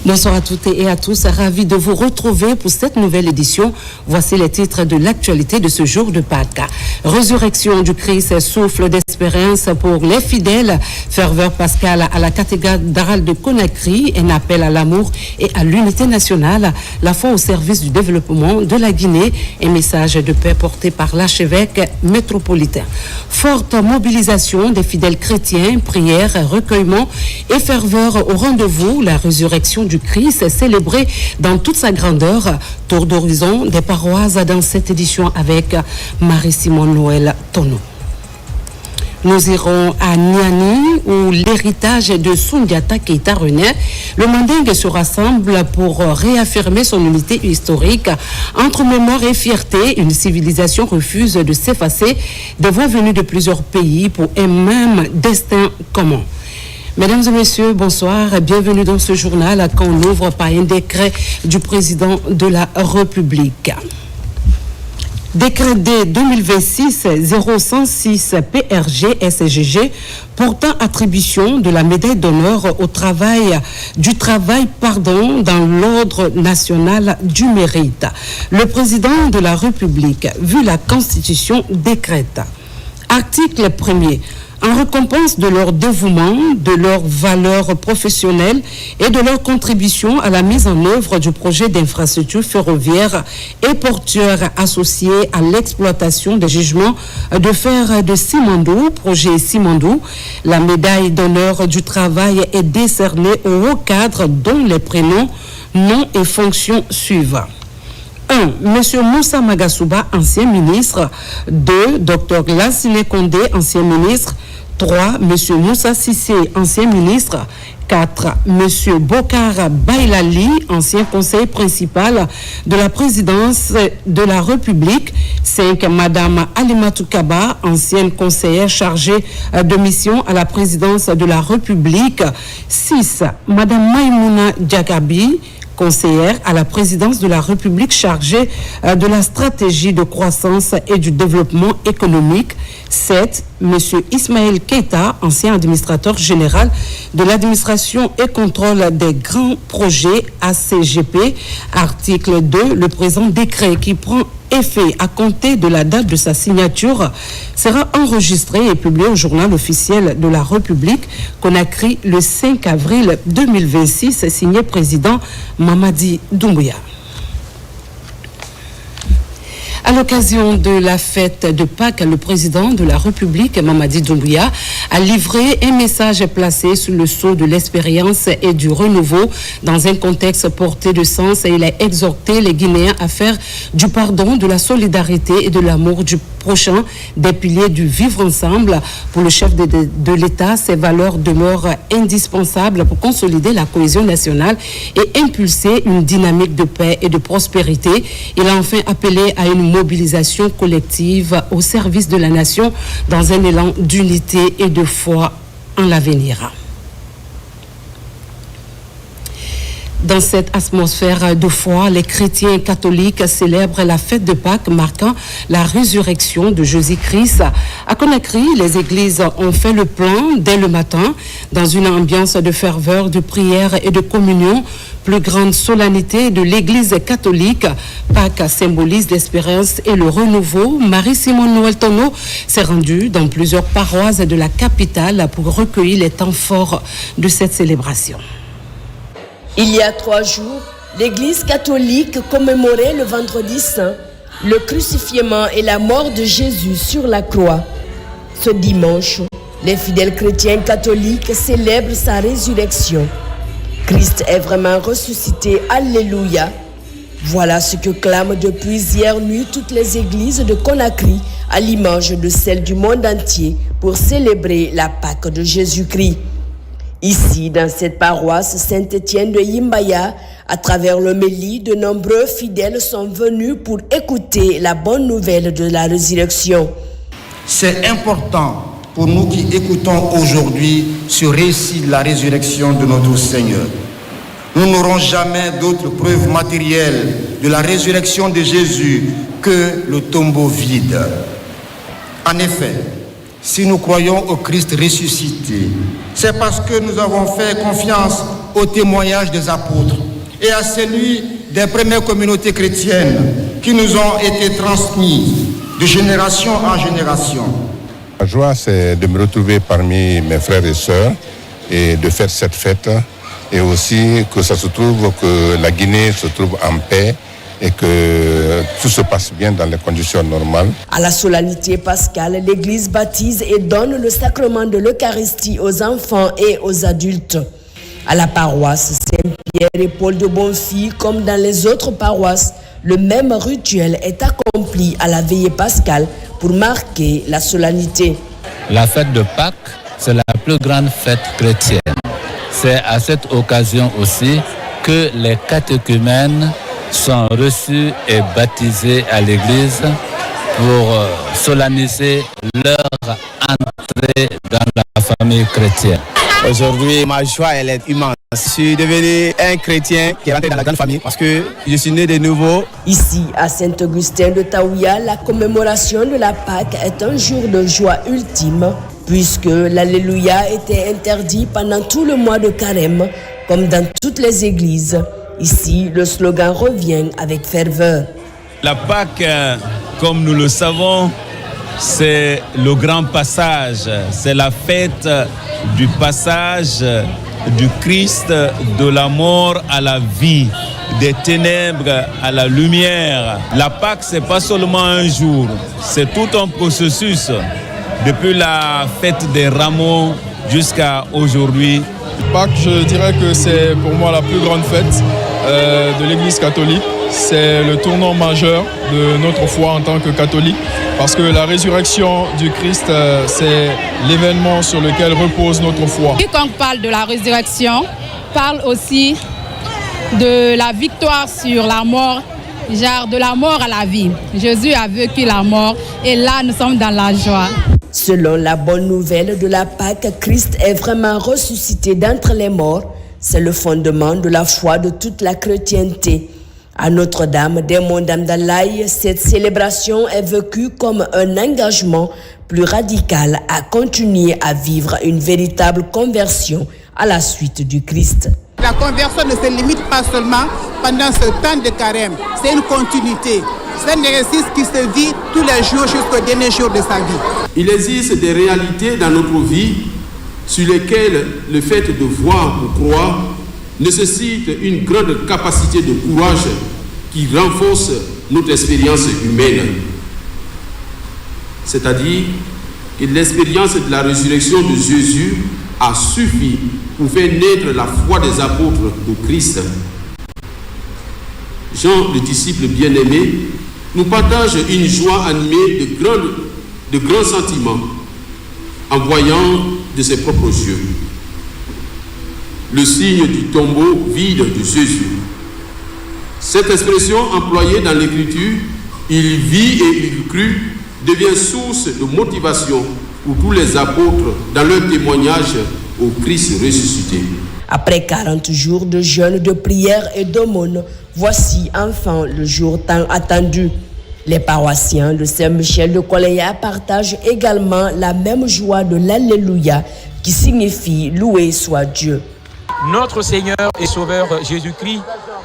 Bonsoir à toutes et à tous, ravi de vous retrouver pour cette nouvelle édition. Voici les titres de l'actualité de ce jour de Pâques. Résurrection du Christ, souffle d'espérance pour les fidèles, ferveur pascale à la cathédrale de Conakry, un appel à l'amour et à l'unité nationale, la foi au service du développement de la Guinée, un message de paix porté par l'archevêque métropolitain. Forte mobilisation des fidèles chrétiens, prières, recueillements et ferveur au rendez-vous, la résurrection du Christ est célébré dans toute sa grandeur. Tour d'horizon des paroisses dans cette édition avec Marie-Simone Noël Tono. Nous irons à Niani où l'héritage de Soundiata Keita renaît. Le Mandingue se rassemble pour réaffirmer son unité historique. Entre mémoire et fierté, une civilisation refuse de s'effacer. Des voix venues de plusieurs pays pour un même destin commun. Mesdames et messieurs, bonsoir et bienvenue dans ce journal qu'on ouvre par un décret du président de la République. Décret D 2026-0106 PRG-SGG portant attribution de la médaille d'honneur au travail dans l'ordre national du mérite. Le président de la République, vu la Constitution, décrète. Article 1er. En récompense de leur dévouement, de leurs valeurs professionnelles et de leur contribution à la mise en œuvre du projet d'infrastructure ferroviaire et portuaire associé à l'exploitation des gisements de fer de Simandou, projet Simandou, la médaille d'honneur du travail est décernée aux hauts cadres dont les prénoms, noms et fonctions suivent. 1. Monsieur Moussa Magasuba, ancien ministre. 2. Dr Lassine Condé, ancien ministre. 3. Monsieur Moussa Sissé, ancien ministre. 4. Monsieur Bokar Bailali, ancien conseiller principal de la présidence de la République. 5. Madame Alimatou Kaba, ancienne conseillère chargée de mission à la présidence de la République. 6. Madame Maïmouna Diakabi, conseillère à la présidence de la République chargée de la stratégie de croissance et du développement économique. 7. Monsieur Ismaël Keita, ancien administrateur général de l'administration et contrôle des grands projets ACGP. Article 2. Le présent décret qui prend effet à compter de la date de sa signature sera enregistré et publié au journal officiel de la République Conakry le 5 avril 2026, signé président Mamadi Doumbouya. À l'occasion de la fête de Pâques, le président de la République, Mamadi Doumbouya, a livré un message placé sous le sceau de l'expérience et du renouveau dans un contexte porté de sens, et il a exhorté les Guinéens à faire du pardon, de la solidarité et de l'amour du prochain des piliers du vivre ensemble. Pour le chef de l'État, ces valeurs demeurent indispensables pour consolider la cohésion nationale et impulser une dynamique de paix et de prospérité. Il a enfin appelé à une mobilisation collective au service de la nation dans un élan d'unité et de foi en l'avenir. Dans cette atmosphère de foi, les chrétiens catholiques célèbrent la fête de Pâques marquant la résurrection de Jésus-Christ. À Conakry, les églises ont fait le plein dès le matin dans une ambiance de ferveur, de prière et de communion. Plus grande solennité de l'Église catholique. Pâques symbolise l'espérance et le renouveau. Marie-Simone Noël Tono s'est rendue dans plusieurs paroisses de la capitale pour recueillir les temps forts de cette célébration. Il y a 3 jours, l'Église catholique commémorait le vendredi saint, le crucifixion et la mort de Jésus sur la croix. Ce dimanche, les fidèles chrétiens catholiques célèbrent sa résurrection. Christ est vraiment ressuscité, alléluia. Voilà ce que clament depuis hier nuit toutes les églises de Conakry, à l'image de celles du monde entier, pour célébrer la Pâque de Jésus-Christ. Ici, dans cette paroisse Saint-Étienne de Yimbaya, à travers l'homélie, de nombreux fidèles sont venus pour écouter la bonne nouvelle de la résurrection. C'est important pour nous qui écoutons aujourd'hui ce récit de la résurrection de notre Seigneur. Nous n'aurons jamais d'autres preuves matérielles de la résurrection de Jésus que le tombeau vide. En effet, si nous croyons au Christ ressuscité, c'est parce que nous avons fait confiance au témoignage des apôtres et à celui des premières communautés chrétiennes qui nous ont été transmises de génération en génération. La joie, c'est de me retrouver parmi mes frères et sœurs et de faire cette fête. Et aussi que ça se trouve que la Guinée se trouve en paix et que tout se passe bien dans les conditions normales. À la solennité pascale, l'Église baptise et donne le sacrement de l'Eucharistie aux enfants et aux adultes. À la paroisse Saint-Pierre et Paul de Bonfils, comme dans les autres paroisses, le même rituel est accompli à la veillée pascale pour marquer la solennité. La fête de Pâques, c'est la plus grande fête chrétienne. C'est à cette occasion aussi que les catéchumènes sont reçus et baptisés à l'église pour solenniser leur entrée dans la famille chrétienne. Aujourd'hui, ma joie, elle est immense. Je suis devenu un chrétien qui est rentré dans la grande famille parce que je suis né de nouveau. Ici, à Saint-Augustin de Taouya, la commémoration de la Pâque est un jour de joie ultime puisque l'Alléluia était interdit pendant tout le mois de Carême, comme dans toutes les églises. Ici, le slogan revient avec ferveur. La Pâque, comme nous le savons, c'est le grand passage. C'est la fête du passage du Christ de la mort à la vie, des ténèbres à la lumière. La Pâque, c'est pas seulement un jour, c'est tout un processus. Depuis la fête des rameaux jusqu'à aujourd'hui. Pâques, je dirais que c'est pour moi la plus grande fête de l'Église catholique. C'est le tournant majeur de notre foi en tant que catholique parce que la résurrection du Christ, c'est l'événement sur lequel repose notre foi. Quiconque parle de la résurrection parle aussi de la victoire sur la mort, genre de la mort à la vie. Jésus a vécu la mort et là nous sommes dans la joie. Selon la bonne nouvelle de la Pâque, Christ est vraiment ressuscité d'entre les morts. C'est le fondement de la foi de toute la chrétienté. À Notre-Dame des Monts d'Amdalaï, cette célébration est vécue comme un engagement plus radical à continuer à vivre une véritable conversion à la suite du Christ. La conversion ne se limite pas seulement pendant ce temps de carême, c'est une continuité. C'est un exercice qui se vit tous les jours jusqu'au dernier jour de sa vie. Il existe des réalités dans notre vie sur lesquelles le fait de voir ou croire nécessite une grande capacité de courage qui renforce notre expérience humaine. C'est-à-dire que l'expérience de la résurrection de Jésus a suffi pour faire naître la foi des apôtres au Christ. Jean, le disciple bien-aimé, nous partage une joie animée de grands sentiments en voyant de ses propres yeux le signe du tombeau vide de Jésus. Cette expression employée dans l'Écriture, il vit et il crut, devient source de motivation pour tous les apôtres dans leur témoignage au Christ ressuscité. Après 40 jours de jeûne, de prière et d'aumône, voici enfin le jour tant attendu. Les paroissiens de Saint-Michel de Koleya partagent également la même joie de l'Alléluia qui signifie loué soit Dieu. Notre Seigneur et Sauveur Jésus-Christ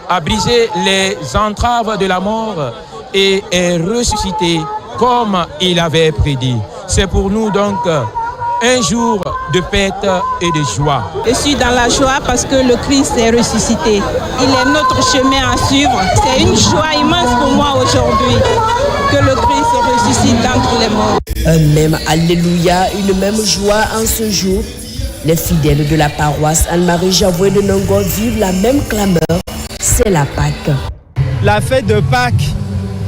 a brisé les entraves de la mort et est ressuscité comme il avait prédit. C'est pour nous donc un jour de fête et de joie. Je suis dans la joie parce que le Christ est ressuscité. Il est notre chemin à suivre. C'est une joie immense pour moi aujourd'hui que le Christ ressuscite d'entre les morts. Un même Alléluia, une même joie en ce jour. Les fidèles de la paroisse Anne-Marie Javoué de Nongo vivent la même clameur, c'est la Pâque. La fête de Pâques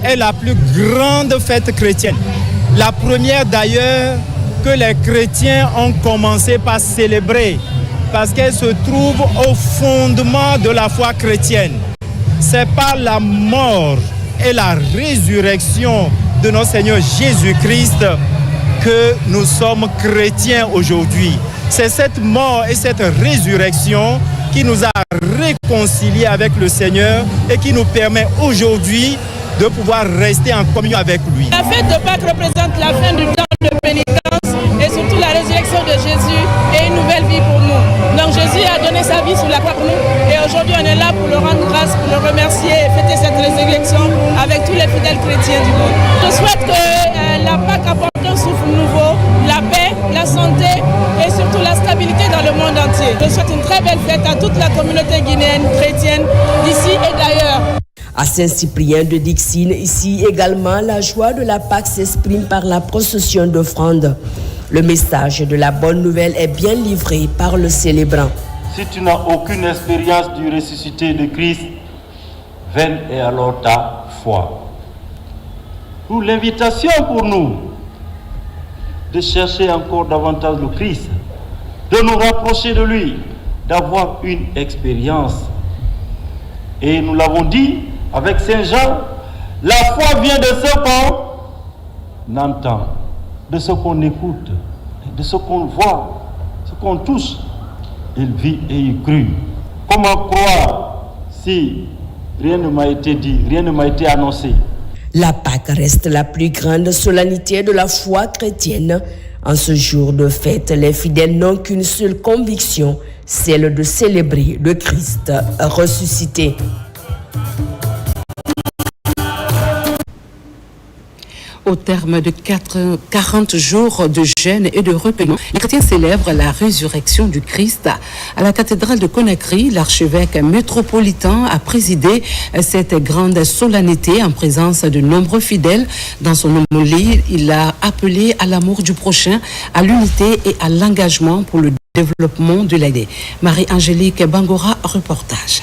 est la plus grande fête chrétienne. La première d'ailleurs que les chrétiens ont commencé par célébrer parce qu'elle se trouve au fondement de la foi chrétienne. C'est par la mort et la résurrection de notre Seigneur Jésus-Christ que nous sommes chrétiens aujourd'hui. C'est cette mort et cette résurrection qui nous a réconciliés avec le Seigneur et qui nous permet aujourd'hui de pouvoir rester en communion avec lui. La fête de Pâques représente la fin du temps de pénitence et surtout la résurrection de Jésus et une nouvelle vie pour nous. Donc Jésus a donné sa vie sur la croix pour nous souhaite une très belle fête à toute la communauté guinéenne chrétienne d'ici et d'ailleurs. À Saint-Cyprien de Dixine, ici également, la joie de la Pâque s'exprime par la procession d'offrandes. Le message de la bonne nouvelle est bien livré par le célébrant. Si tu n'as aucune expérience du ressuscité de Christ, vaine est alors ta foi. Pour l'invitation pour nous de chercher encore davantage le Christ, de nous rapprocher de lui, d'avoir une expérience. Et nous l'avons dit avec Saint Jean, la foi vient de ce qu'on entend, de ce qu'on écoute, de ce qu'on voit, ce qu'on touche. Il vit et il crut. Comment croire si rien ne m'a été dit, rien ne m'a été annoncé? La Pâque reste la plus grande solennité de la foi chrétienne. En ce jour de fête, les fidèles n'ont qu'une seule conviction, celle de célébrer le Christ ressuscité. Au terme de 40 jours de jeûne et de recueillement, les chrétiens célèbrent la résurrection du Christ. À la cathédrale de Conakry, l'archevêque métropolitain a présidé cette grande solennité en présence de nombreux fidèles. Dans son homélie, il a appelé à l'amour du prochain, à l'unité et à l'engagement pour le développement de l'année. Marie-Angélique Bangora, reportage.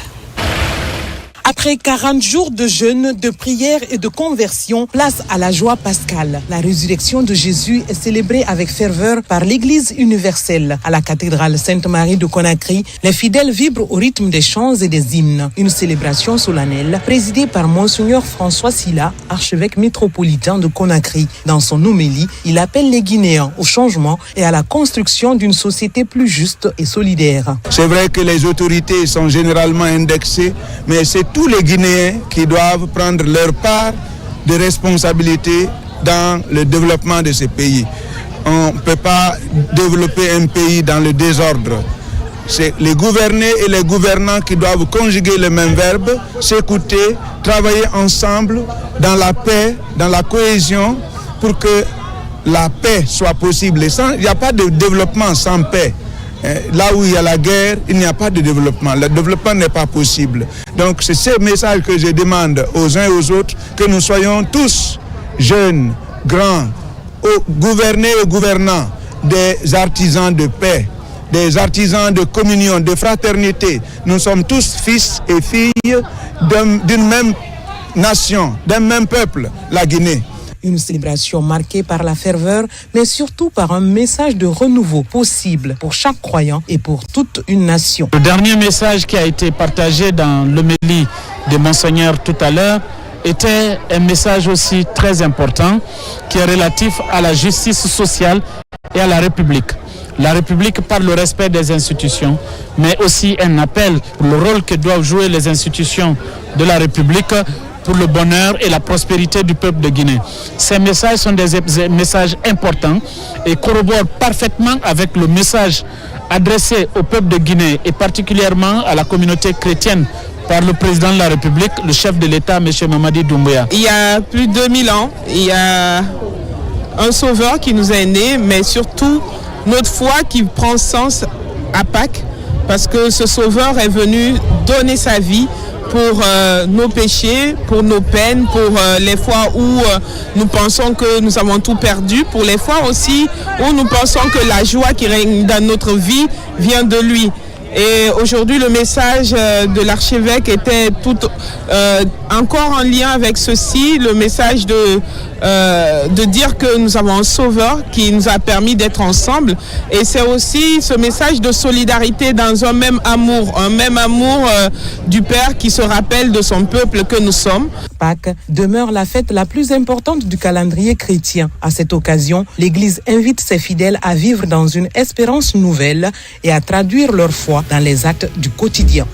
Après 40 jours de jeûne, de prière et de conversion, place à la joie pascale. La résurrection de Jésus est célébrée avec ferveur par l'Église universelle. À la cathédrale Sainte-Marie de Conakry, les fidèles vibrent au rythme des chants et des hymnes. Une célébration solennelle présidée par Monseigneur François Silla, archevêque métropolitain de Conakry. Dans son homélie, il appelle les Guinéens au changement et à la construction d'une société plus juste et solidaire. C'est vrai que les autorités sont généralement indexées, mais c'est tous les Guinéens qui doivent prendre leur part de responsabilité dans le développement de ces pays. On ne peut pas développer un pays dans le désordre. C'est les gouvernés et les gouvernants qui doivent conjuguer le même verbe, s'écouter, travailler ensemble dans la paix, dans la cohésion, pour que la paix soit possible. Il n'y a pas de développement sans paix. Là où il y a la guerre, il n'y a pas de développement. Le développement n'est pas possible. Donc c'est ce message que je demande aux uns et aux autres, que nous soyons tous jeunes, grands, gouvernés et gouvernants, des artisans de paix, des artisans de communion, de fraternité. Nous sommes tous fils et filles d'une même nation, d'un même peuple, la Guinée. Une célébration marquée par la ferveur, mais surtout par un message de renouveau possible pour chaque croyant et pour toute une nation. Le dernier message qui a été partagé dans l'homélie de Monseigneur tout à l'heure était un message aussi très important qui est relatif à la justice sociale et à la République. La République par le respect des institutions, mais aussi un appel pour le rôle que doivent jouer les institutions de la République pour le bonheur et la prospérité du peuple de Guinée. Ces messages sont des messages importants et corroborent parfaitement avec le message adressé au peuple de Guinée et particulièrement à la communauté chrétienne par le président de la République, le chef de l'État, M. Mamadi Doumbouya. Il y a plus de 2000 ans, il y a un sauveur qui nous est né, mais surtout notre foi qui prend sens à Pâques, parce que ce sauveur est venu donner sa vie pour nos péchés, pour nos peines, pour les fois où nous pensons que nous avons tout perdu, pour les fois aussi où nous pensons que la joie qui règne dans notre vie vient de lui. Et aujourd'hui, le message de l'archevêque était tout encore en lien avec ceci, le message de dire que nous avons un sauveur qui nous a permis d'être ensemble. Et c'est aussi ce message de solidarité dans un même amour du Père qui se rappelle de son peuple que nous sommes. Pâques demeure la fête la plus importante du calendrier chrétien. À cette occasion, l'Église invite ses fidèles à vivre dans une espérance nouvelle et à traduire leur foi dans les actes du quotidien.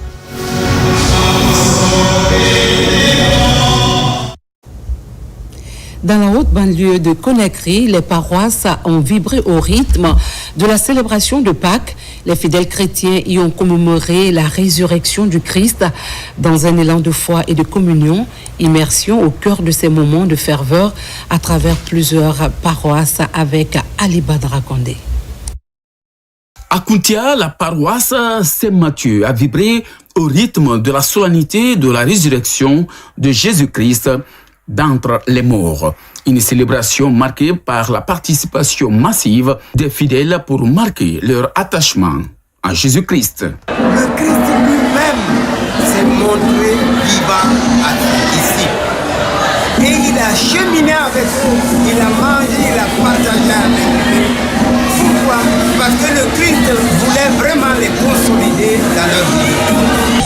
Dans la haute banlieue de Conakry, les paroisses ont vibré au rythme de la célébration de Pâques. Les fidèles chrétiens y ont commémoré la résurrection du Christ dans un élan de foi et de communion. Immersion au cœur de ces moments de ferveur à travers plusieurs paroisses avec Ali Badra Kondé. À Kountia, la paroisse Saint-Mathieu a vibré au rythme de la solennité de la résurrection de Jésus-Christ d'entre les morts. Une célébration marquée par la participation massive des fidèles pour marquer leur attachement à Jésus-Christ. Le Christ lui-même s'est montré vivant ici. Et il a cheminé avec eux, il a mangé, il a partagé avec eux. Pourquoi? Parce que le Christ voulait vraiment les consolider dans leur vie.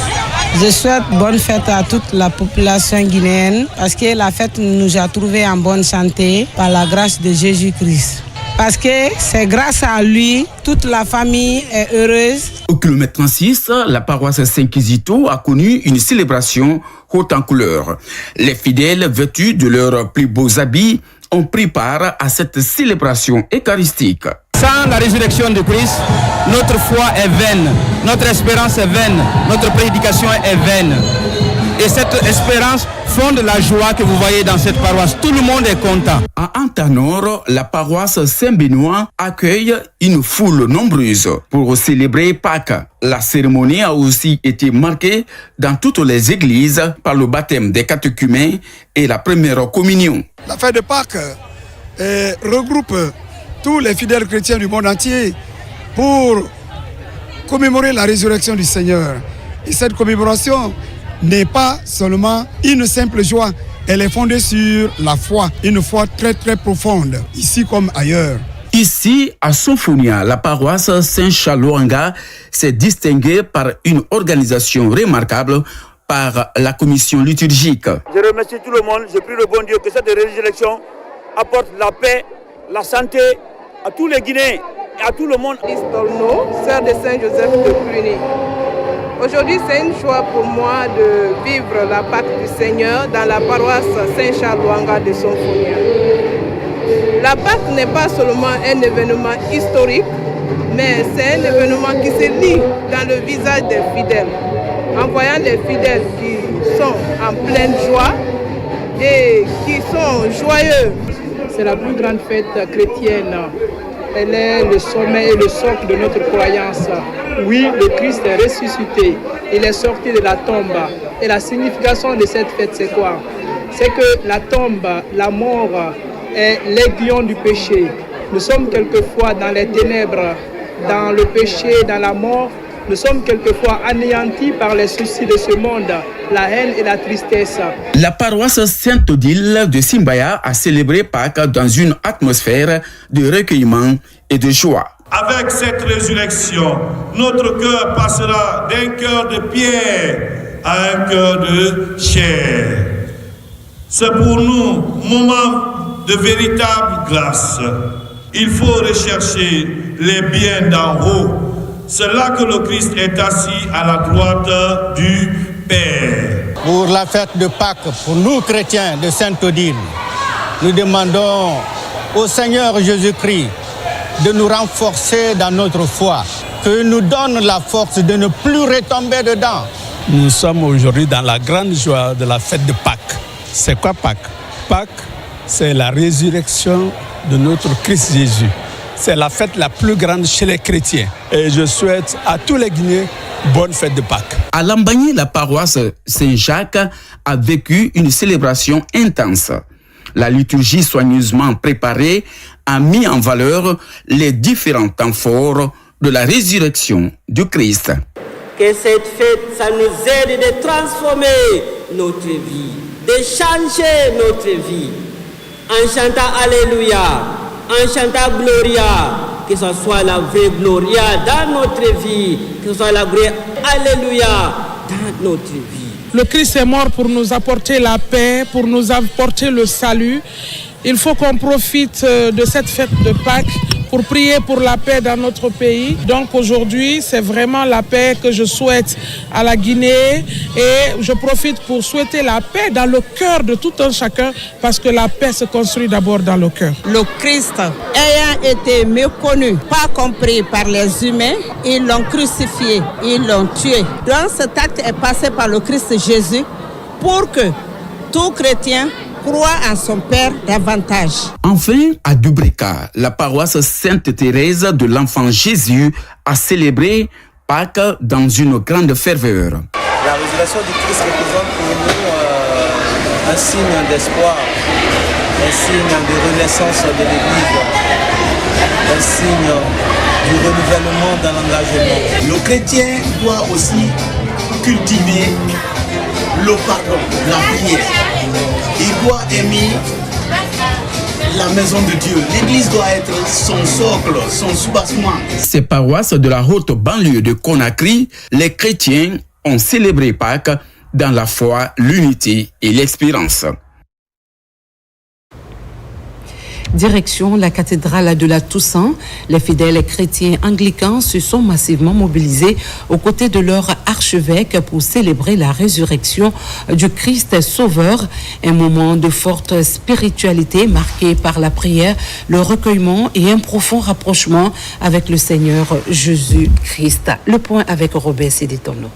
Je souhaite bonne fête à toute la population guinéenne parce que la fête nous a trouvés en bonne santé par la grâce de Jésus-Christ. Parce que c'est grâce à lui, toute la famille est heureuse. Au kilomètre 36, la paroisse Saint-Kizito a connu une célébration haute en couleurs. Les fidèles, vêtus de leurs plus beaux habits, ont pris part à cette célébration eucharistique. Sans la résurrection de Christ, notre foi est vaine, notre espérance est vaine, notre prédication est vaine. Et cette espérance fonde la joie que vous voyez dans cette paroisse. Tout le monde est content. À Antanor, la paroisse Saint-Benoît accueille une foule nombreuse pour célébrer Pâques. La cérémonie a aussi été marquée dans toutes les églises par le baptême des catéchumènes et la première communion. La fête de Pâques regroupe tous les fidèles chrétiens du monde entier pour commémorer la résurrection du Seigneur. Et cette commémoration n'est pas seulement une simple joie, elle est fondée sur la foi, une foi très très profonde, ici comme ailleurs. Ici, à Sofonia, la paroisse Saint-Charles-Luanga s'est distinguée par une organisation remarquable par la commission liturgique. Je remercie tout le monde, je prie le bon Dieu que cette résurrection apporte la paix, la santé à tous les Guinéens et à tout le monde. Istorno, sœur de Saint-Joseph de Cluny. Aujourd'hui, c'est une joie pour moi de vivre la Pâque du Seigneur dans la paroisse Saint-Charles-Luanga de Sofonia. La Pâque n'est pas seulement un événement historique, mais c'est un événement qui se lit dans le visage des fidèles. En voyant les fidèles qui sont en pleine joie et qui sont joyeux. C'est la plus grande fête chrétienne. Elle est le sommet et le socle de notre croyance. Oui, le Christ est ressuscité. Il est sorti de la tombe. Et la signification de cette fête, c'est quoi? C'est que la tombe, la mort, est l'aiguillon du péché. Nous sommes quelquefois dans les ténèbres, dans le péché, dans la mort. Nous sommes quelquefois anéantis par les soucis de ce monde, la haine et la tristesse. La paroisse Sainte-Odile de Simbaya a célébré Pâques dans une atmosphère de recueillement et de joie. Avec cette résurrection, notre cœur passera d'un cœur de pierre à un cœur de chair. C'est pour nous un moment de véritable grâce. Il faut rechercher les biens d'en haut. C'est là que le Christ est assis à la droite du Père. Pour la fête de Pâques, pour nous chrétiens de Sainte-Odile, nous demandons au Seigneur Jésus-Christ de nous renforcer dans notre foi, qu'il nous donne la force de ne plus retomber dedans. Nous sommes aujourd'hui dans la grande joie de la fête de Pâques. C'est quoi Pâques? Pâques, c'est la résurrection de notre Christ Jésus. C'est la fête la plus grande chez les chrétiens. Et je souhaite à tous les Guinéens bonne fête de Pâques. À Lambagny, la paroisse Saint-Jacques a vécu une célébration intense. La liturgie soigneusement préparée a mis en valeur les différents temps forts de la résurrection du Christ. Que cette fête, ça nous aide de transformer notre vie, de changer notre vie. En chantant Alléluia, en chantant Gloria, que ce soit la vraie Gloria dans notre vie, que ce soit la vraie Alléluia dans notre vie. Le Christ est mort pour nous apporter la paix, pour nous apporter le salut. Il faut qu'on profite de cette fête de Pâques pour prier pour la paix dans notre pays. Donc aujourd'hui, c'est vraiment la paix que je souhaite à la Guinée et je profite pour souhaiter la paix dans le cœur de tout un chacun parce que la paix se construit d'abord dans le cœur. Le Christ ayant été méconnu, pas compris par les humains, ils l'ont crucifié, ils l'ont tué. Donc cet acte est passé par le Christ Jésus pour que tout chrétien croit en son Père davantage. Enfin, à Dubrika, la paroisse Sainte-Thérèse de l'Enfant Jésus a célébré Pâques dans une grande ferveur. La résurrection du Christ représente pour nous un signe d'espoir, un signe de renaissance de l'Église, un signe du renouvellement dans l'engagement. Le chrétien doit aussi cultiver le pardon, la prière. Il doit aimer la maison de Dieu. L'Église doit être son socle, son soubassement. Ces paroisses de la haute banlieue de Conakry, les chrétiens ont célébré Pâques dans la foi, l'unité et l'espérance. Direction la cathédrale de la Toussaint, les fidèles chrétiens anglicans se sont massivement mobilisés aux côtés de leur archevêque pour célébrer la résurrection du Christ Sauveur, un moment de forte spiritualité marqué par la prière, le recueillement et un profond rapprochement avec le Seigneur Jésus-Christ. Le point avec Robert Séditono.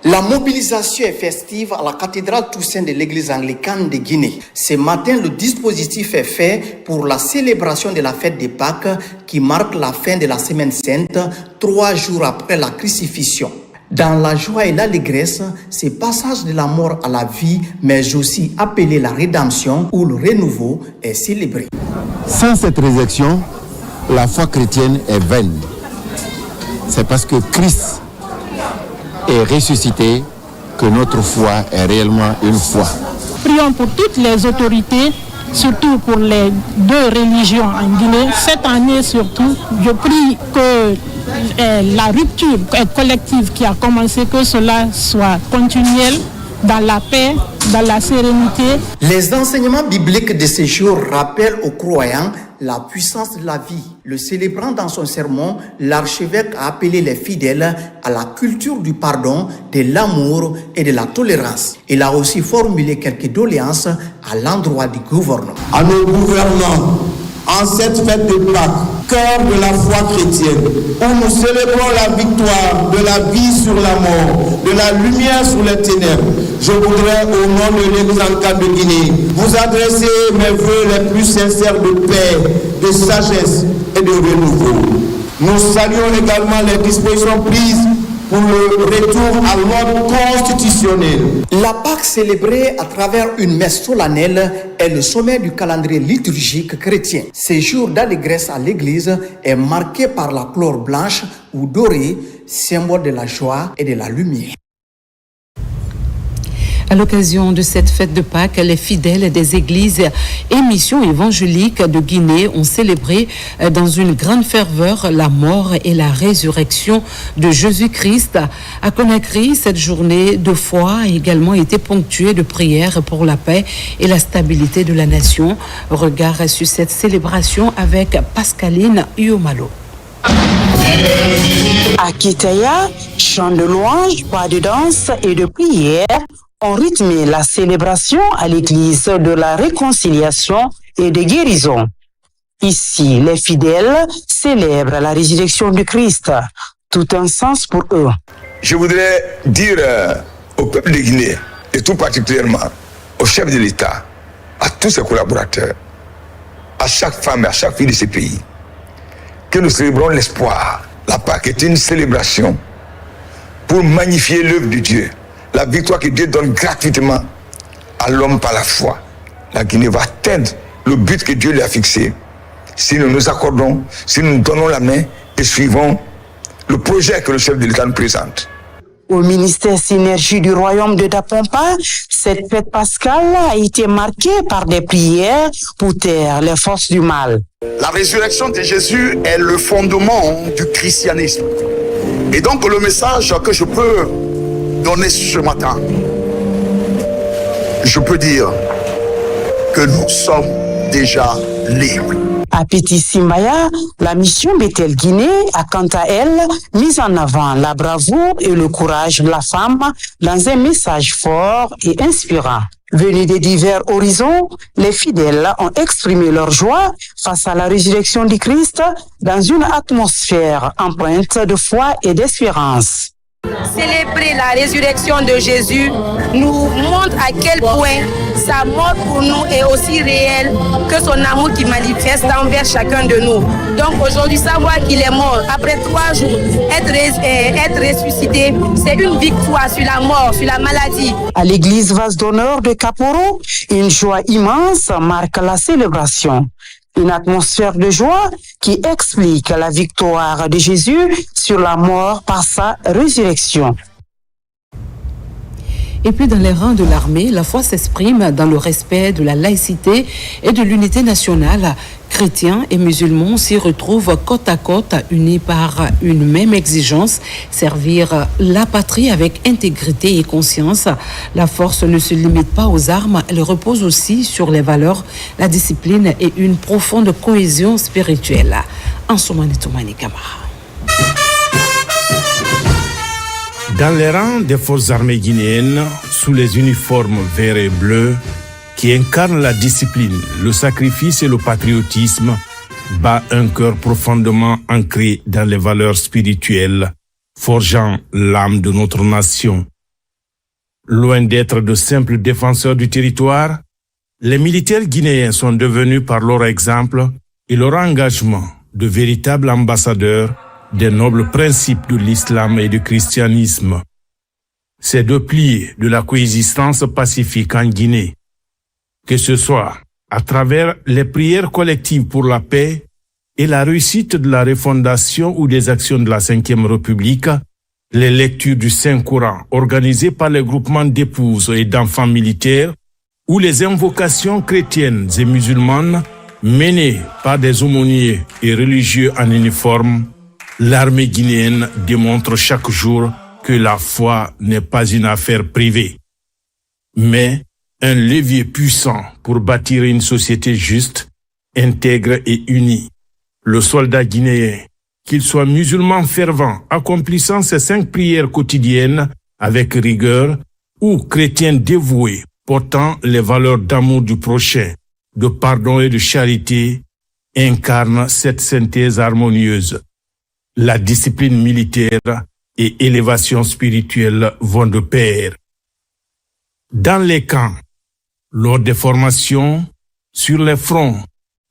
La mobilisation est festive à la cathédrale Toussaint de l'église anglicane de Guinée. Ce matin, le dispositif est fait pour la célébration de la fête de Pâques qui marque la fin de la Semaine Sainte, 3 jours après la crucifixion. Dans la joie et l'allégresse, ce passage de la mort à la vie, mais aussi appelé la rédemption ou le renouveau, est célébré. Sans cette résurrection, la foi chrétienne est vaine. C'est parce que Christ est ressuscité que notre foi est réellement une foi. Prions pour toutes les autorités, surtout pour les 2 religions en Guinée. Cette année surtout, je prie que la rupture collective qui a commencé, que cela soit continuel, dans la paix, dans la sérénité. Les enseignements bibliques de ces jours rappellent aux croyants la puissance de la vie. Le célébrant dans son sermon, l'archevêque a appelé les fidèles à la culture du pardon, de l'amour et de la tolérance. Il a aussi formulé quelques doléances à l'endroit du gouvernement. À nos gouvernants, en cette fête de Pâques, cœur de la foi chrétienne, où nous célébrons la victoire de la vie sur la mort, de la lumière sur les ténèbres, je voudrais, au nom de l'Église anglicane de Guinée, vous adresser mes vœux les plus sincères de paix, de sagesse et de renouveau. Nous saluons également les dispositions prises pour le retour à l'ordre constitutionnel. La Pâque célébrée à travers une messe solennelle est le sommet du calendrier liturgique chrétien. Ce jour d'allégresse à l'Église est marqué par la couleur blanche ou dorée, symbole de la joie et de la lumière. À l'occasion de cette fête de Pâques, les fidèles des églises et missions évangéliques de Guinée ont célébré dans une grande ferveur la mort et la résurrection de Jésus-Christ. À Conakry, cette journée de foi a également été ponctuée de prières pour la paix et la stabilité de la nation. Regard sur cette célébration avec Pascaline Iomalo. À Kitaya, chants de louanges, pas de danse et de prières ont rythmé la célébration à l'église de la réconciliation et de guérison. Ici, les fidèles célèbrent la résurrection du Christ, tout un sens pour eux. Je voudrais dire au peuple de Guinée, et tout particulièrement au chef de l'État, à tous ses collaborateurs, à chaque femme et à chaque fille de ce pays, que nous célébrons l'espoir. La Pâque est une célébration pour magnifier l'œuvre de Dieu, la victoire que Dieu donne gratuitement à l'homme par la foi. La Guinée va atteindre le but que Dieu lui a fixé si nous nous accordons, si nous nous donnons la main et suivons le projet que le chef de l'État nous présente. Au ministère Synergie du Royaume de Dapompa, cette fête pascale a été marquée par des prières pour taire les forces du mal. La résurrection de Jésus est le fondement du christianisme. Et donc le message que je peux donner ce matin, je peux dire que nous sommes déjà libres. À Petit Simbaya, la mission Bethel Guinée a quant à elle mis en avant la bravoure et le courage de la femme dans un message fort et inspirant. Venus de divers horizons, les fidèles ont exprimé leur joie face à la résurrection du Christ dans une atmosphère empreinte de foi et d'espérance. Célébrer la résurrection de Jésus nous montre à quel point sa mort pour nous est aussi réelle que son amour qui manifeste envers chacun de nous. Donc aujourd'hui, savoir qu'il est mort après 3 jours, être ressuscité, c'est une victoire sur la mort, sur la maladie. À l'église Vase d'honneur de Kaporo, une joie immense marque la célébration. Une atmosphère de joie qui explique la victoire de Jésus sur la mort par sa résurrection. Et puis dans les rangs de l'armée, la foi s'exprime dans le respect de la laïcité et de l'unité nationale. Chrétiens et musulmans s'y retrouvent côte à côte, unis par une même exigence, servir la patrie avec intégrité et conscience. La force ne se limite pas aux armes, elle repose aussi sur les valeurs, la discipline et une profonde cohésion spirituelle. Ansoumani Toumani Kamara. Dans les rangs des forces armées guinéennes, sous les uniformes verts et bleus, qui incarnent la discipline, le sacrifice et le patriotisme, bat un cœur profondément ancré dans les valeurs spirituelles, forgeant l'âme de notre nation. Loin d'être de simples défenseurs du territoire, les militaires guinéens sont devenus par leur exemple et leur engagement de véritables ambassadeurs des nobles principes de l'islam et du christianisme. Ces deux piliers de la coexistence pacifique en Guinée, que ce soit à travers les prières collectives pour la paix et la réussite de la refondation ou des actions de la Ve République, les lectures du Saint-Coran organisées par les groupements d'épouses et d'enfants militaires ou les invocations chrétiennes et musulmanes menées par des aumôniers et religieux en uniforme, l'armée guinéenne démontre chaque jour que la foi n'est pas une affaire privée, mais un levier puissant pour bâtir une société juste, intègre et unie. Le soldat guinéen, qu'il soit musulman fervent, accomplissant ses 5 prières quotidiennes avec rigueur, ou chrétien dévoué, portant les valeurs d'amour du prochain, de pardon et de charité, incarne cette synthèse harmonieuse. La discipline militaire et élévation spirituelle vont de pair. Dans les camps, lors des formations, sur les fronts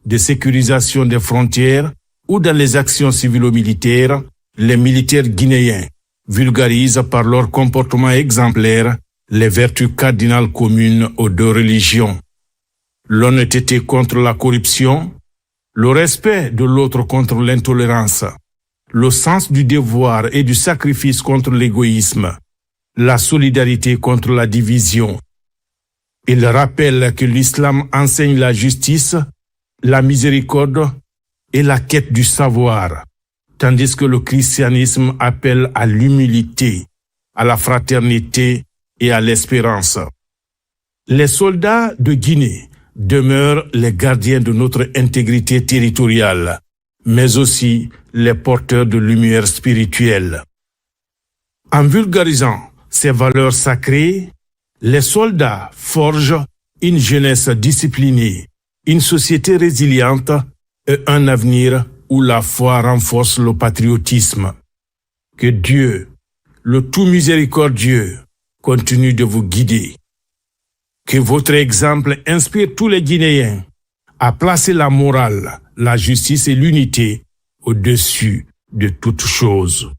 de sécurisation des frontières ou dans les actions civilo-militaires, les militaires guinéens vulgarisent par leur comportement exemplaire les vertus cardinales communes aux deux religions. L'honnêteté contre la corruption, le respect de l'autre contre l'intolérance, le sens du devoir et du sacrifice contre l'égoïsme, la solidarité contre la division. Il rappelle que l'islam enseigne la justice, la miséricorde et la quête du savoir, tandis que le christianisme appelle à l'humilité, à la fraternité et à l'espérance. Les soldats de Guinée demeurent les gardiens de notre intégrité territoriale, mais aussi les porteurs de lumière spirituelle. En vulgarisant ces valeurs sacrées, les soldats forgent une jeunesse disciplinée, une société résiliente et un avenir où la foi renforce le patriotisme. Que Dieu, le tout miséricordieux, continue de vous guider. Que votre exemple inspire tous les Guinéens à placer la morale, la justice et l'unité au-dessus de toutes choses.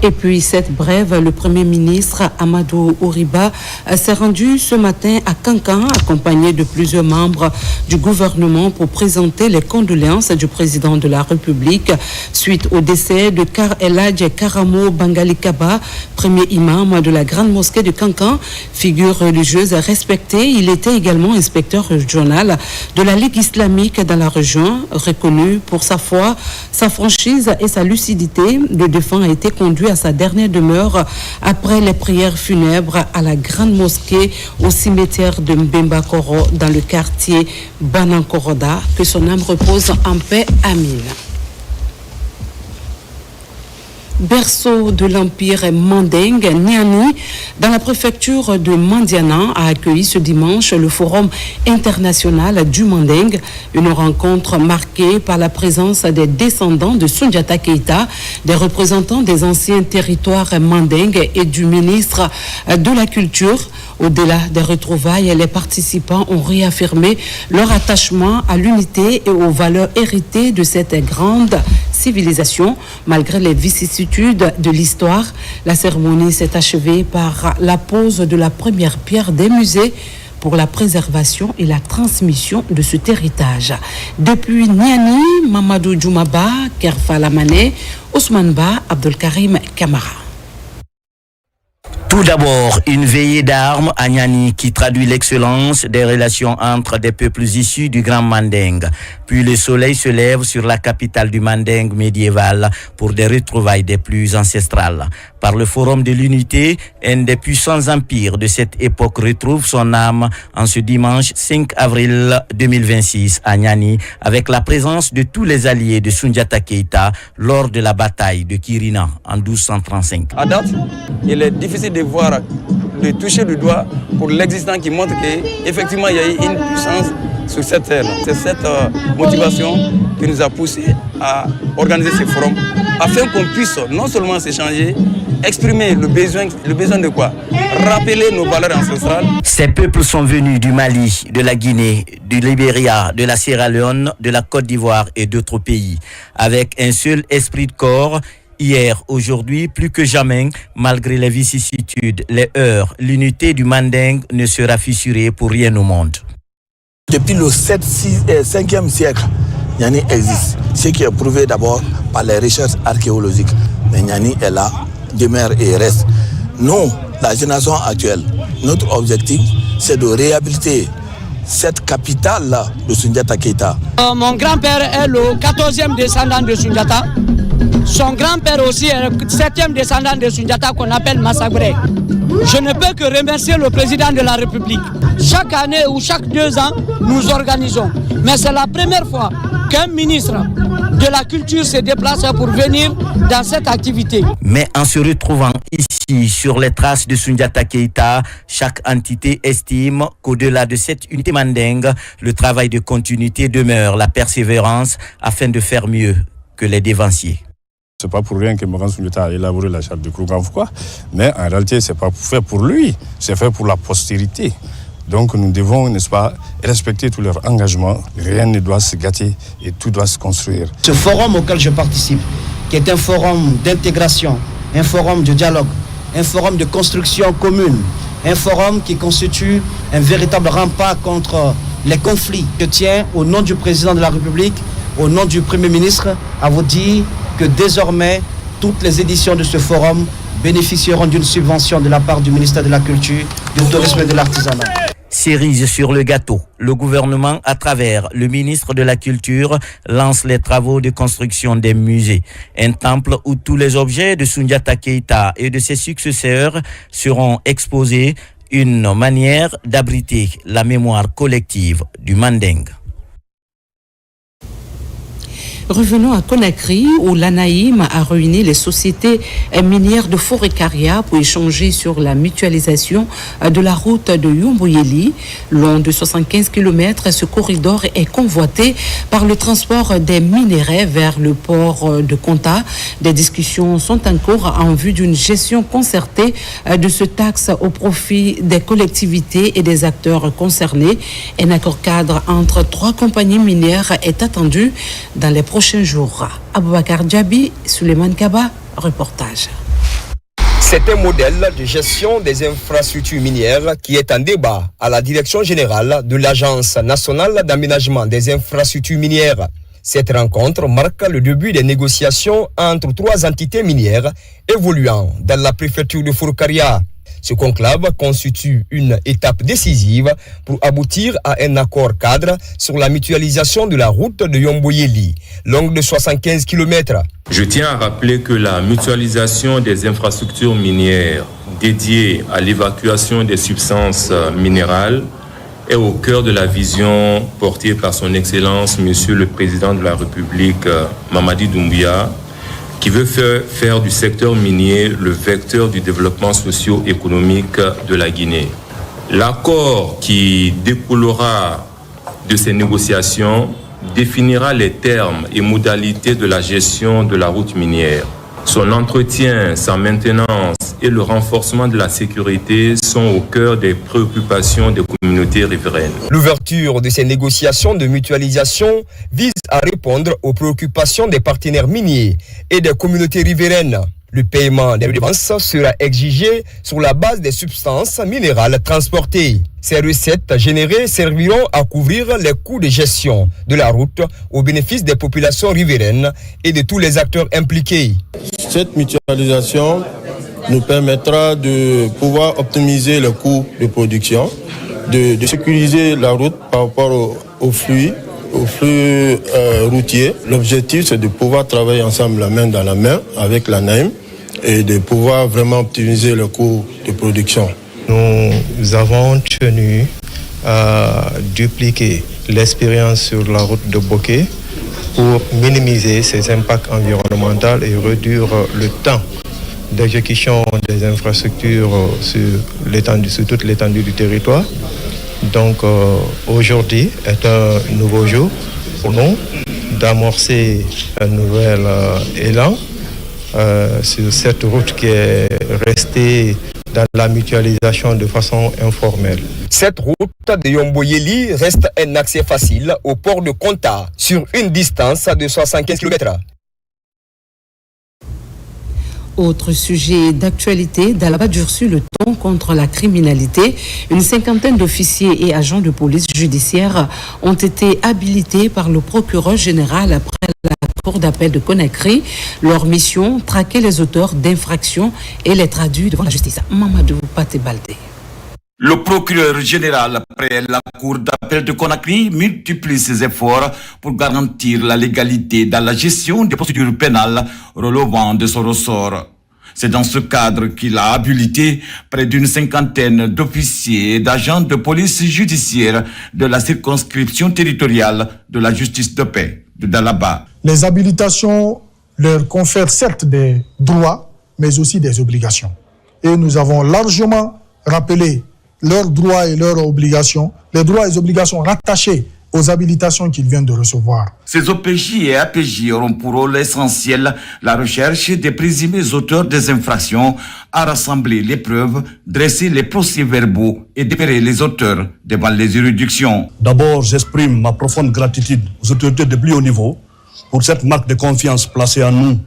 Et puis cette brève, le Premier ministre Amadou Ouriba s'est rendu ce matin à Kankan, accompagné de plusieurs membres du gouvernement pour présenter les condoléances du président de la République suite au décès de Kar Eladj Karamo Bangali Kaba, premier imam de la grande mosquée de Kankan, figure religieuse respectée. Il était également inspecteur régional de la Ligue islamique dans la région, reconnu pour sa foi, sa franchise et sa lucidité. Le défunt a été conduit à sa dernière demeure après les prières funèbres à la grande mosquée au cimetière de Mbemba-Koro dans le quartier Banankoroda. Que son âme repose en paix. Amin. berceau de l'empire mandingue, Niani, dans la préfecture de Mandiana, a accueilli ce dimanche le Forum international du Mandingue, une rencontre marquée par la présence des descendants de Soundiata Keïta, des représentants des anciens territoires mandingues et du ministre de la Culture. Au-delà des retrouvailles, les participants ont réaffirmé leur attachement à l'unité et aux valeurs héritées de cette grande civilisation. Malgré les vicissitudes de l'histoire, la cérémonie s'est achevée par la pose de la première pierre des musées pour la préservation et la transmission de cet héritage. Depuis Niani, Mamadou Djoumaba, Kerfa Lamane, Ousmane Ba, Abdelkarim Kamara. Tout d'abord, une veillée d'armes à Niani qui traduit l'excellence des relations entre des peuples issus du Grand Mandingue. Puis le soleil se lève sur la capitale du Mandingue médiéval pour des retrouvailles des plus ancestrales. Par le Forum de l'Unité, un des puissants empires de cette époque retrouve son âme en ce dimanche 5 avril 2026 à Niani, avec la présence de tous les alliés de Soundiata Keïta lors de la bataille de Kirina en 1235. À date, il est difficile de toucher le doigt pour l'existant qui montre qu'effectivement il y a eu une puissance sur cette terre. C'est cette motivation qui nous a poussé à organiser ce forum afin qu'on puisse non seulement s'échanger, exprimer le besoin de quoi? Rappeler nos valeurs ancestrales. Ces peuples sont venus du Mali, de la Guinée, du Libéria, de la Sierra Leone, de la Côte d'Ivoire et d'autres pays. Avec un seul esprit de corps, hier, aujourd'hui, plus que jamais, malgré les vicissitudes, les heurts, l'unité du Mandingue ne sera fissurée pour rien au monde. Depuis le 5e siècle, Niani existe, ce qui est prouvé d'abord par les recherches archéologiques. Mais Niani est là, demeure et reste. Nous, la génération actuelle, notre objectif, c'est de réhabiliter cette capitale-là de Soundiata Keïta. Mon grand-père est le 14e descendant de Soundiata. Son grand-père aussi est le 7e descendant de Soundiata qu'on appelle Massagré. Je ne peux que remercier le président de la République. Chaque année ou chaque 2 ans, nous organisons. Mais c'est la première fois qu'un ministre de la Culture se déplace pour venir dans cette activité. Mais en se retrouvant ici sur les traces de Soundiata Keïta, chaque entité estime qu'au-delà de cette unité mandingue, le travail de continuité demeure, la persévérance afin de faire mieux que les dévanciers. C'est pas pour rien que Moran Soundiata a élaboré la charte de Kouroukanfouka, mais en réalité, c'est pas fait pour lui, c'est fait pour la postérité. Donc nous devons, n'est-ce pas, respecter tous leurs engagements. Rien ne doit se gâter et tout doit se construire. Ce forum auquel je participe, qui est un forum d'intégration, un forum de dialogue, un forum de construction commune, un forum qui constitue un véritable rempart contre les conflits. Je tiens, au nom du président de la République, au nom du Premier ministre, à vous dire que désormais, toutes les éditions de ce forum bénéficieront d'une subvention de la part du ministère de la Culture, du Tourisme et de l'Artisanat. Cerise sur le gâteau, le gouvernement, à travers le ministre de la Culture, lance les travaux de construction des musées. Un temple où tous les objets de Soundiata Keïta et de ses successeurs seront exposés, une manière d'abriter la mémoire collective du Mandingue. Revenons à Conakry, où l'ANAïM a réuni les sociétés minières de Forécaria pour échanger sur la mutualisation de la route de Yomboyeli. Long de 75 km, ce corridor est convoité par le transport des minerais vers le port de Konta. Des discussions sont en cours en vue d'une gestion concertée de ce taxe au profit des collectivités et des acteurs concernés. Un accord cadre entre 3 compagnies minières est attendu dans les prochains jours. Aboubakar Djabi, Suleiman Kaba, reportage. C'est un modèle de gestion des infrastructures minières qui est en débat à la direction générale de l'Agence nationale d'aménagement des infrastructures minières. Cette rencontre marque le début des négociations entre 3 entités minières évoluant dans la préfecture de Forécaria. Ce conclave constitue une étape décisive pour aboutir à un accord cadre sur la mutualisation de la route de Yomboyeli, longue de 75 km. Je tiens à rappeler que la mutualisation des infrastructures minières dédiées à l'évacuation des substances minérales est au cœur de la vision portée par son Excellence, Monsieur le Président de la République, Mamadi Doumbouya, qui veut faire du secteur minier le vecteur du développement socio-économique de la Guinée. L'accord qui découlera de ces négociations définira les termes et modalités de la gestion de la route minière. Son entretien, sa maintenance et le renforcement de la sécurité sont au cœur des préoccupations des communautés riveraines. L'ouverture de ces négociations de mutualisation vise à répondre aux préoccupations des partenaires miniers et des communautés riveraines. Le paiement des redevances sera exigé sur la base des substances minérales transportées. Ces recettes générées serviront à couvrir les coûts de gestion de la route au bénéfice des populations riveraines et de tous les acteurs impliqués. Cette mutualisation nous permettra de pouvoir optimiser le coût de production, de sécuriser la route par rapport au flux routier. L'objectif, c'est de pouvoir travailler ensemble la main dans la main avec la NAIM et de pouvoir vraiment optimiser le coût de production. Nous avons tenu à dupliquer l'expérience sur la route de Bokeh pour minimiser ses impacts environnementaux et réduire le temps d'exécution des infrastructures sur toute l'étendue du territoire. Donc aujourd'hui est un nouveau jour pour nous d'amorcer un nouvel élan sur cette route qui est restée dans la mutualisation de façon informelle. Cette route de Yomboyeli reste un accès facile au port de Konta sur une distance de 75 km. Autre sujet d'actualité, Dalaba durcit le ton contre la criminalité. Une cinquantaine d'officiers et agents de police judiciaire ont été habilités par le procureur général après la Cour d'appel de Conakry. Leur mission, traquer les auteurs d'infractions et les traduire devant la justice. Mamadou Paté-Baldé. Le procureur général, après la Cour d'appel de Conakry, multiplie ses efforts pour garantir la légalité dans la gestion des procédures pénales relevant de son ressort. C'est dans ce cadre qu'il a habilité près d'une cinquantaine d'officiers et d'agents de police judiciaire de la circonscription territoriale de la justice de paix de Dalaba. Les habilitations leur confèrent certes des droits, mais aussi des obligations. Et nous avons largement rappelé leurs droits et leurs obligations, les droits et les obligations rattachés aux habilitations qu'ils viennent de recevoir. Ces OPJ et APJ auront pour rôle essentiel la recherche des présumés auteurs des infractions, à rassembler les preuves, dresser les procès-verbaux et déférer les auteurs devant les juridictions. D'abord, j'exprime ma profonde gratitude aux autorités de plus haut niveau pour cette marque de confiance placée en nous.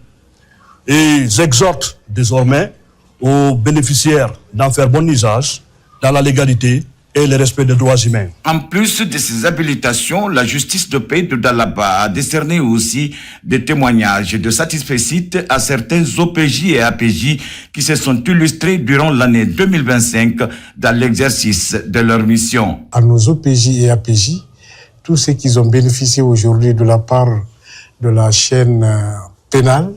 Et j'exhorte désormais aux bénéficiaires d'en faire bon usage dans la légalité et le respect des droits humains. En plus de ces habilitations, la justice de paix de Dalaba a décerné aussi des témoignages de satisfecit à certains OPJ et APJ qui se sont illustrés durant l'année 2025 dans l'exercice de leur mission. À nos OPJ et APJ, tous ceux qui ont bénéficié aujourd'hui de la part de la chaîne pénale,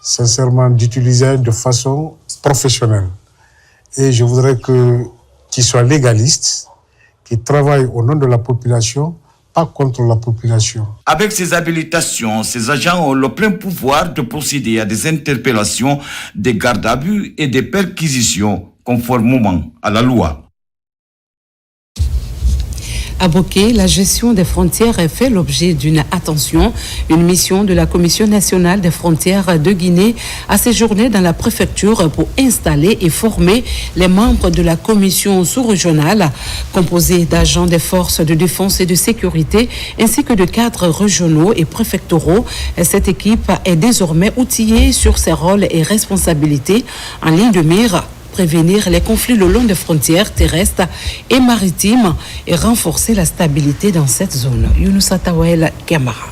sincèrement d'utiliser de façon professionnelle. Et je voudrais qu'ils soient légalistes, qu'ils travaillent au nom de la population, pas contre la population. Avec ces habilitations, ces agents ont le plein pouvoir de procéder à des interpellations, des gardes à vue et des perquisitions conformément à la loi. À Bokeh, la gestion des frontières a fait l'objet d'une attention. Une mission de la Commission nationale des frontières de Guinée a séjourné dans la préfecture pour installer et former les membres de la commission sous-régionale, composée d'agents des forces de défense et de sécurité, ainsi que de cadres régionaux et préfectoraux. Cette équipe est désormais outillée sur ses rôles et responsabilités en ligne de mire. Prévenir les conflits le long des frontières terrestres et maritimes et renforcer la stabilité dans cette zone. Younoussa Tawel Kamara.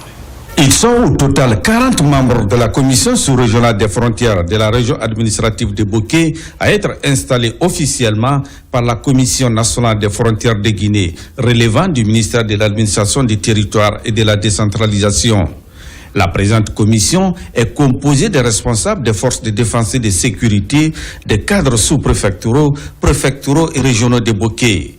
Ils sont au total 40 membres de la commission sous-régionale des frontières de la région administrative de Bokeh à être installés officiellement par la Commission nationale des frontières de Guinée, relevant du ministère de l'administration des territoires et de la décentralisation. La présente commission est composée des responsables des forces de défense et de sécurité, des cadres sous-préfectoraux, préfectoraux et régionaux de Bokeh.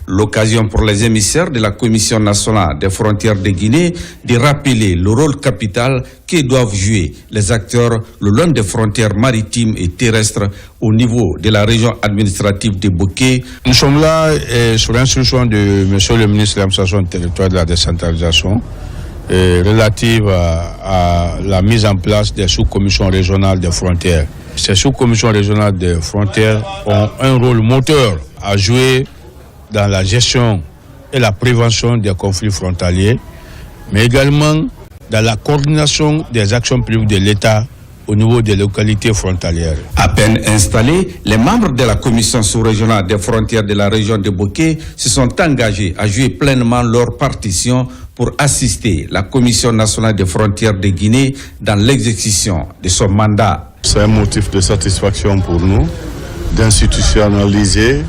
L'occasion pour les émissaires de la Commission nationale des frontières de Guinée de rappeler le rôle capital que doivent jouer les acteurs le long des frontières maritimes et terrestres au niveau de la région administrative de Boké. Nous sommes là sur l'instruction de Monsieur le ministre de l'administration territoriale de la décentralisation relative à la mise en place des sous-commissions régionales des frontières. Ces sous-commissions régionales des frontières ont un rôle moteur à jouer dans la gestion et la prévention des conflits frontaliers, mais également dans la coordination des actions publiques de l'État au niveau des localités frontalières. À peine installés, les membres de la commission sous-régionale des frontières de la région de Boké se sont engagés à jouer pleinement leur partition pour assister la Commission nationale des frontières de Guinée dans l'exécution de son mandat. C'est un motif de satisfaction pour nous d'institutionnaliser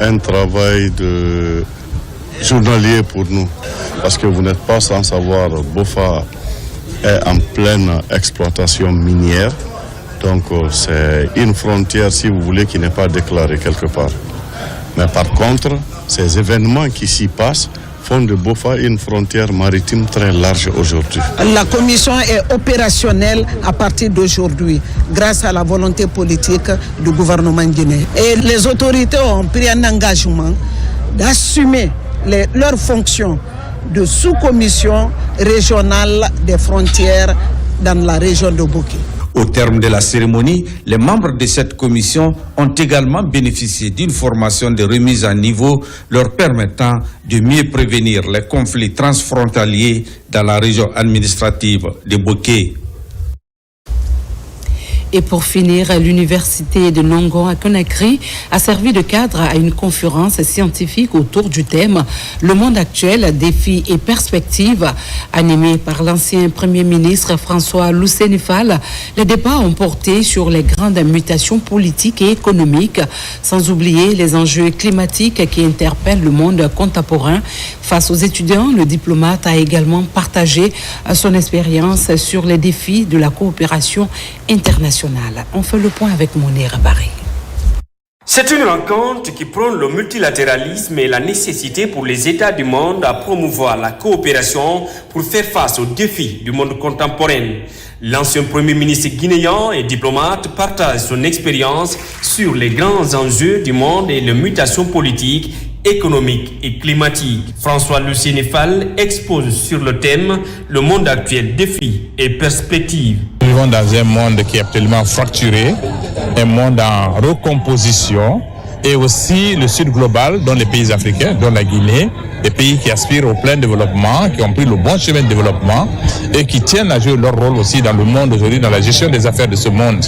un travail de journalier pour nous. Parce que vous n'êtes pas sans savoir, Bofa est en pleine exploitation minière. Donc c'est une frontière, si vous voulez, qui n'est pas déclarée quelque part. Mais par contre, ces événements qui s'y passent font de Bofa une frontière maritime très large aujourd'hui. La commission est opérationnelle à partir d'aujourd'hui, grâce à la volonté politique du gouvernement guinéen. Et les autorités ont pris un engagement d'assumer leurs fonctions de sous-commission régionale des frontières dans la région de Boké. Au terme de la cérémonie, les membres de cette commission ont également bénéficié d'une formation de remise à niveau leur permettant de mieux prévenir les conflits transfrontaliers dans la région administrative de Boké. Et pour finir, l'université de Nongon à Conakry a servi de cadre à une conférence scientifique autour du thème « Le monde actuel, défis et perspectives » animée par l'ancien Premier ministre François Luceni Fall. Les débats ont porté sur les grandes mutations politiques et économiques, sans oublier les enjeux climatiques qui interpellent le monde contemporain. Face aux étudiants, le diplomate a également partagé son expérience sur les défis de la coopération internationale. On fait le point avec Mounir Barry. C'est une rencontre qui prône le multilatéralisme et la nécessité pour les États du monde à promouvoir la coopération pour faire face aux défis du monde contemporain. L'ancien Premier ministre guinéen et diplomate partage son expérience sur les grands enjeux du monde et les mutations politiques, économiques et climatiques. François Luceni Fall expose sur le thème « Le monde actuel, défis et perspectives ». Nous vivons dans un monde qui est absolument fracturé, un monde en recomposition, et aussi le sud global, dont les pays africains, dont la Guinée, des pays qui aspirent au plein développement, qui ont pris le bon chemin de développement et qui tiennent à jouer leur rôle aussi dans le monde aujourd'hui, dans la gestion des affaires de ce monde.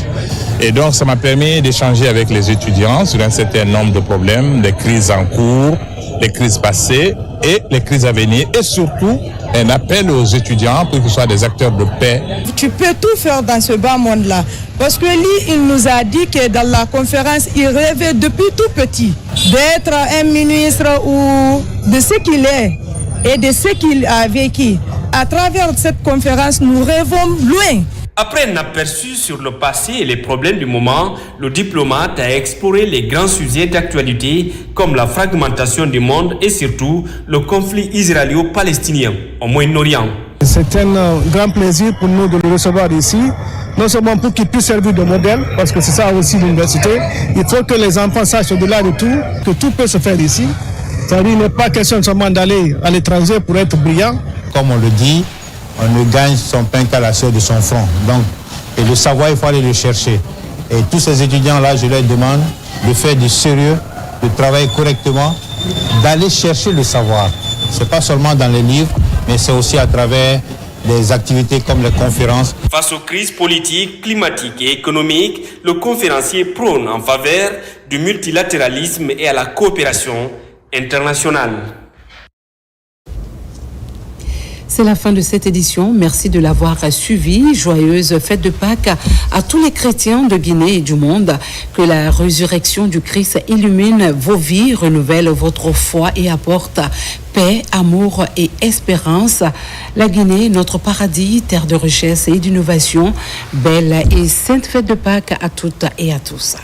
Et donc ça m'a permis d'échanger avec les étudiants sur un certain nombre de problèmes, des crises en cours, les crises passées et les crises à venir, et surtout un appel aux étudiants pour qu'ils soient des acteurs de paix. Tu peux tout faire dans ce bas monde-là. Parce que lui, il nous a dit que dans la conférence, il rêvait depuis tout petit d'être un ministre ou de ce qu'il est et de ce qu'il a vécu. À travers cette conférence, nous rêvons loin. Après un aperçu sur le passé et les problèmes du moment, le diplomate a exploré les grands sujets d'actualité comme la fragmentation du monde et surtout le conflit israélo-palestinien au Moyen-Orient. C'est un grand plaisir pour nous de le recevoir ici, non seulement pour qu'il puisse servir de modèle, parce que c'est ça aussi l'université. Il faut que les enfants sachent au-delà de tout, que tout peut se faire ici. C'est-à-dire, il n'est pas question seulement d'aller à l'étranger pour être brillant. Comme on le dit, on ne gagne son pain qu'à la sueur de son front. Donc, et le savoir, il faut aller le chercher. Et tous ces étudiants-là, je leur demande de faire du sérieux, de travailler correctement, d'aller chercher le savoir. Ce n'est pas seulement dans les livres, mais c'est aussi à travers des activités comme les conférences. Face aux crises politiques, climatiques et économiques, le conférencier prône en faveur du multilatéralisme et à la coopération internationale. C'est la fin de cette édition. Merci de l'avoir suivi. Joyeuse fête de Pâques à tous les chrétiens de Guinée et du monde. Que la résurrection du Christ illumine vos vies, renouvelle votre foi et apporte paix, amour et espérance. La Guinée, notre paradis, terre de richesse et d'innovation. Belle et sainte fête de Pâques à toutes et à tous.